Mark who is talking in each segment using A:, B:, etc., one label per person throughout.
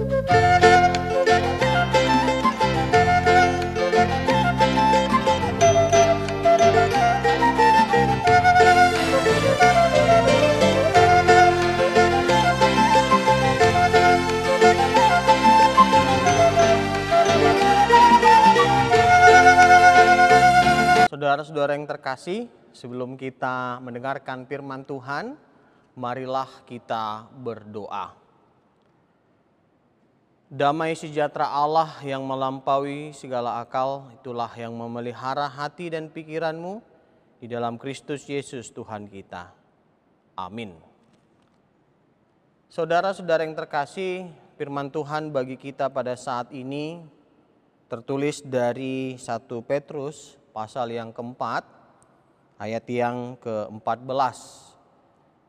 A: Saudara-saudara yang terkasih, sebelum kita mendengarkan firman Tuhan, marilah kita berdoa. Damai sejahtera Allah yang melampaui segala akal, itulah yang memelihara hati dan pikiranmu di dalam Kristus Yesus Tuhan kita. Amin. Saudara-saudara yang terkasih, firman Tuhan bagi kita pada saat ini tertulis dari 1 Petrus pasal yang keempat, ayat yang ke-14.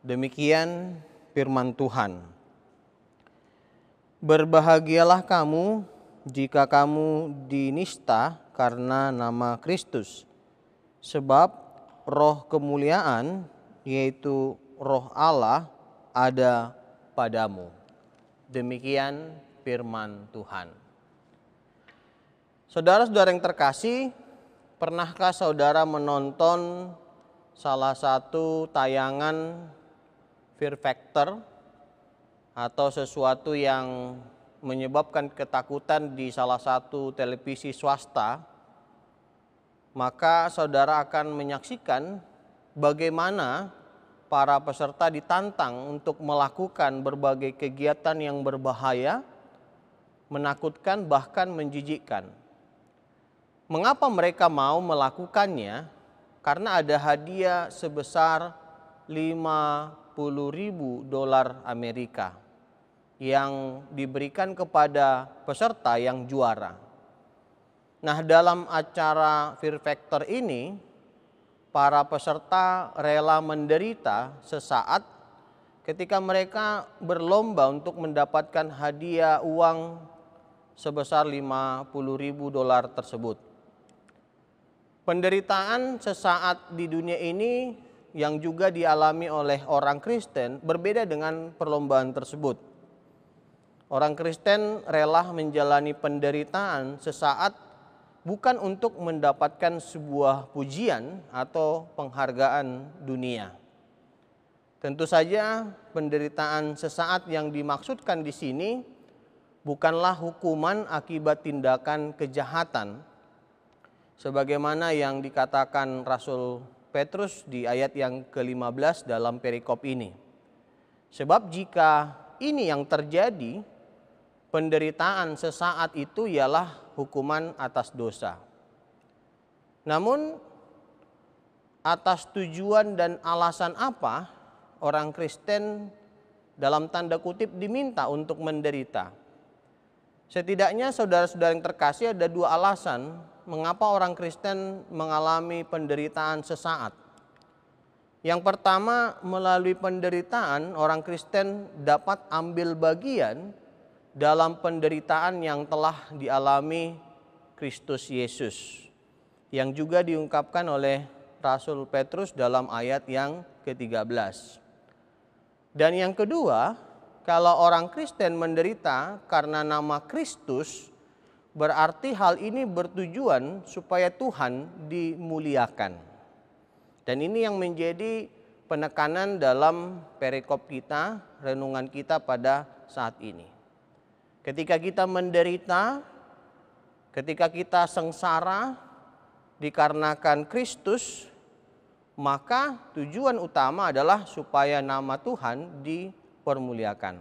A: Demikian firman Tuhan. Berbahagialah kamu jika kamu dinista karena nama Kristus, sebab roh kemuliaan, yaitu roh Allah, ada padamu. Demikian firman Tuhan. Saudara-saudara yang terkasih, pernahkah saudara menonton salah satu tayangan fear factor atau sesuatu yang menyebabkan ketakutan di salah satu televisi swasta? Maka saudara akan menyaksikan bagaimana para peserta ditantang untuk melakukan berbagai kegiatan yang berbahaya, menakutkan, bahkan menjijikkan. Mengapa mereka mau melakukannya? Karena ada hadiah sebesar $50.000 Amerika yang diberikan kepada peserta yang juara. Nah, dalam acara Fear Factor ini, para peserta rela menderita sesaat ketika mereka berlomba untuk mendapatkan hadiah uang sebesar $50.000 tersebut. Penderitaan sesaat di dunia ini yang juga dialami oleh orang Kristen berbeda dengan perlombaan tersebut. Orang Kristen rela menjalani penderitaan sesaat bukan untuk mendapatkan sebuah pujian atau penghargaan dunia. Tentu saja penderitaan sesaat yang dimaksudkan di sini bukanlah hukuman akibat tindakan kejahatan, sebagaimana yang dikatakan Rasul Petrus di ayat yang ke-15 dalam perikop ini. Sebab jika ini yang terjadi, penderitaan sesaat itu ialah hukuman atas dosa. Namun, atas tujuan dan alasan apa orang Kristen dalam tanda kutip diminta untuk menderita? Setidaknya saudara-saudara yang terkasih, ada dua alasan mengapa orang Kristen mengalami penderitaan sesaat. Yang pertama, melalui penderitaan orang Kristen dapat ambil bagian dalam penderitaan yang telah dialami Kristus Yesus, yang juga diungkapkan oleh Rasul Petrus dalam ayat yang ke-13. Dan yang kedua, kalau orang Kristen menderita karena nama Kristus, berarti hal ini bertujuan supaya Tuhan dimuliakan. Dan ini yang menjadi penekanan dalam perikop kita, renungan kita pada saat ini. Ketika kita menderita, ketika kita sengsara dikarenakan Kristus, maka tujuan utama adalah supaya nama Tuhan dipermuliakan.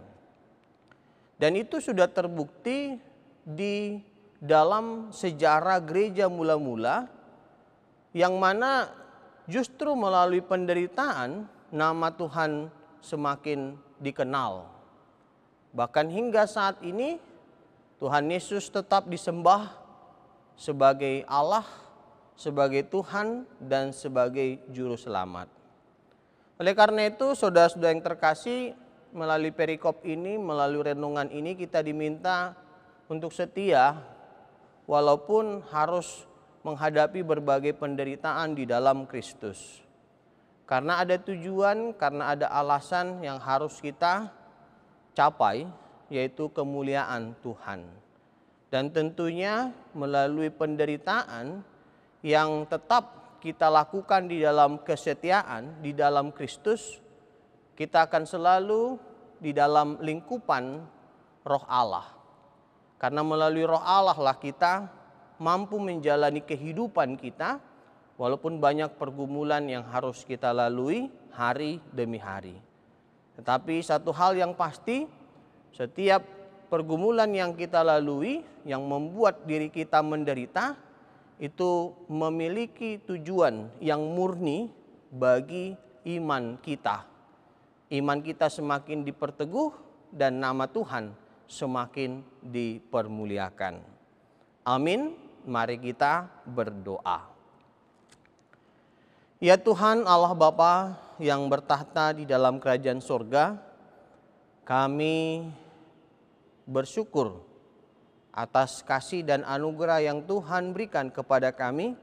A: Dan itu sudah terbukti di dalam sejarah gereja mula-mula, yang mana justru melalui penderitaan nama Tuhan semakin dikenal. Bahkan hingga saat ini Tuhan Yesus tetap disembah sebagai Allah, sebagai Tuhan, dan sebagai Juru Selamat. Oleh karena itu, saudara-saudara yang terkasih, melalui perikop ini, melalui renungan ini, kita diminta untuk setia walaupun harus menghadapi berbagai penderitaan di dalam Kristus. Karena ada tujuan, karena ada alasan yang harus kita capai, yaitu kemuliaan Tuhan. Dan tentunya melalui penderitaan yang tetap kita lakukan di dalam kesetiaan, di dalam Kristus, kita akan selalu di dalam lingkupan Roh Allah. Karena melalui Roh Allah lah kita mampu menjalani kehidupan kita, walaupun banyak pergumulan yang harus kita lalui hari demi hari. Tetapi satu hal yang pasti, setiap pergumulan yang kita lalui, yang membuat diri kita menderita, itu memiliki tujuan yang murni bagi iman kita. Iman kita semakin diperteguh dan nama Tuhan semakin dipermuliakan. Amin. Mari kita berdoa. Ya Tuhan Allah Bapa yang bertahta di dalam kerajaan surga, kami bersyukur atas kasih dan anugerah yang Tuhan berikan kepada kami,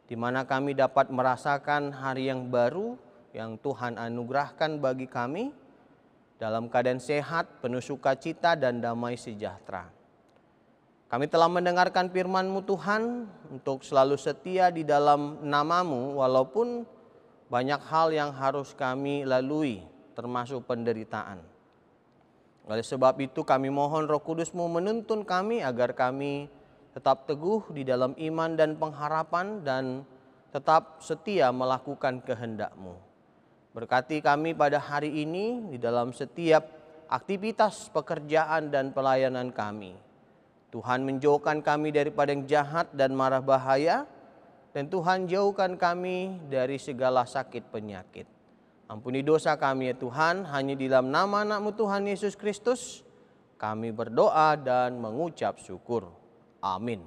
A: di mana kami dapat merasakan hari yang baru yang Tuhan anugerahkan bagi kami, dalam keadaan sehat, penuh sukacita dan damai sejahtera. Kami telah mendengarkan firman-Mu Tuhan untuk selalu setia di dalam nama-Mu walaupun banyak hal yang harus kami lalui termasuk penderitaan. Oleh sebab itu kami mohon Roh Kudus-Mu menuntun kami agar kami tetap teguh di dalam iman dan pengharapan dan tetap setia melakukan kehendak-Mu. Berkati kami pada hari ini di dalam setiap aktivitas pekerjaan dan pelayanan kami. Tuhan menjauhkan kami daripada yang jahat dan marah bahaya, dan Tuhan jauhkan kami dari segala sakit penyakit. Ampuni dosa kami ya Tuhan, hanya di dalam nama anak-Mu Tuhan Yesus Kristus, kami berdoa dan mengucap syukur. Amin.